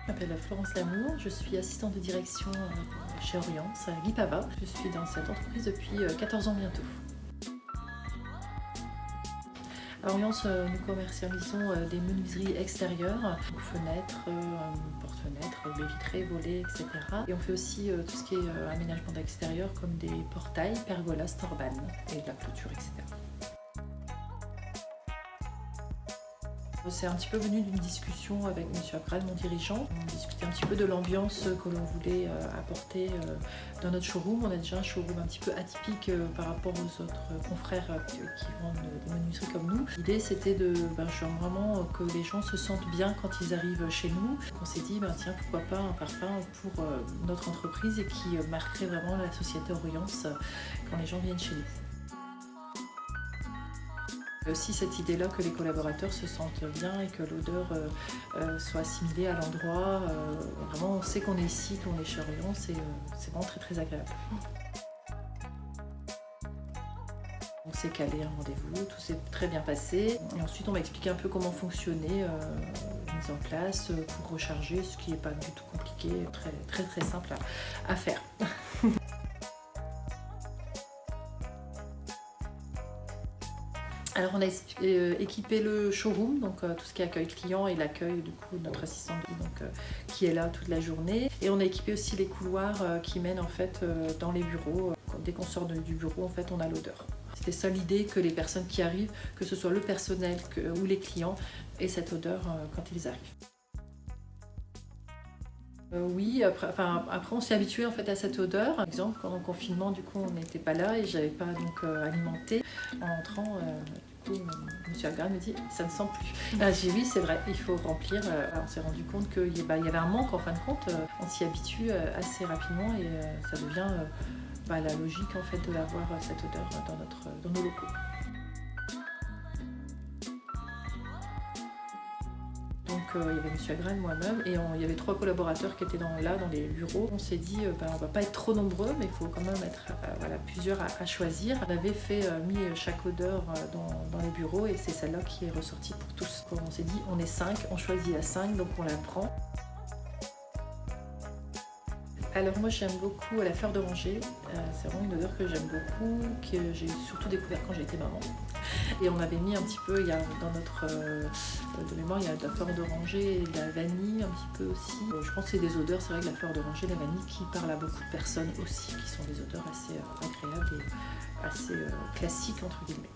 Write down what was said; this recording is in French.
Je m'appelle Florence Lamour, je suis assistante de direction chez Oriance, à Guipava. Je suis dans cette entreprise depuis 14 ans bientôt. À Oriance, nous commercialisons des menuiseries extérieures, donc fenêtres, porte-fenêtres, baies vitrées, volets, etc. Et on fait aussi tout ce qui est aménagement d'extérieur comme des portails, pergolas, storbanes et de la clôture, etc. C'est un petit peu venu d'une discussion avec M. Abral, mon dirigeant. On discutait un petit peu de l'ambiance que l'on voulait apporter dans notre showroom. On a déjà un showroom un petit peu atypique par rapport aux autres confrères qui vendent des menuiseries comme nous. L'idée c'était de vraiment que les gens se sentent bien quand ils arrivent chez nous. On s'est dit tiens, pourquoi pas un parfum pour notre entreprise et qui marquerait vraiment la société Oriance quand les gens viennent chez nous. Aussi cette idée-là que les collaborateurs se sentent bien et que l'odeur soit assimilée à l'endroit. Vraiment, on sait qu'on est ici, qu'on est chez Oriance et c'est vraiment très très agréable. On s'est calé un rendez-vous, tout s'est très bien passé. Et ensuite, on m'a expliqué un peu comment fonctionnait la mise en place pour recharger, ce qui n'est pas du tout compliqué, très simple à faire. Alors on a équipé le showroom, donc tout ce qui est accueil client et l'accueil du coup de notre assistante qui est là toute la journée. Et on a équipé aussi les couloirs qui mènent en fait dans les bureaux. Dès qu'on sort du bureau, en fait, on a l'odeur. C'était ça l'idée, que les personnes qui arrivent, que ce soit le personnel ou les clients, aient cette odeur quand ils arrivent. Oui, après on s'est habitué en fait à cette odeur. Par exemple, pendant le confinement, du coup, on n'était pas là et j'avais pas donc alimenté. En entrant, du coup, M. Abral me dit ça ne sent plus. J'ai dit oui, c'est vrai, il faut remplir. On s'est rendu compte qu'il y avait un manque en fin de compte. On s'y habitue assez rapidement et ça devient la logique en fait d'avoir cette odeur dans nos locaux. Donc il y avait M. Abral, moi-même, et il y avait 3 collaborateurs qui étaient dans les bureaux. On s'est dit, on va pas être trop nombreux, mais il faut quand même être plusieurs à choisir. On avait mis chaque odeur dans les bureaux et c'est celle-là qui est ressortie pour tous. On s'est dit, on est 5, on choisit la 5, donc on la prend. Alors moi j'aime beaucoup la fleur d'oranger, c'est vraiment une odeur que j'aime beaucoup, que j'ai surtout découvert quand j'étais maman. Et on avait mis un petit peu, dans notre de mémoire, il y a de la fleur d'oranger et de la vanille un petit peu aussi. Je pense que c'est des odeurs, c'est vrai que la fleur d'oranger et la vanille qui parlent à beaucoup de personnes aussi, qui sont des odeurs assez agréables et assez classiques entre guillemets.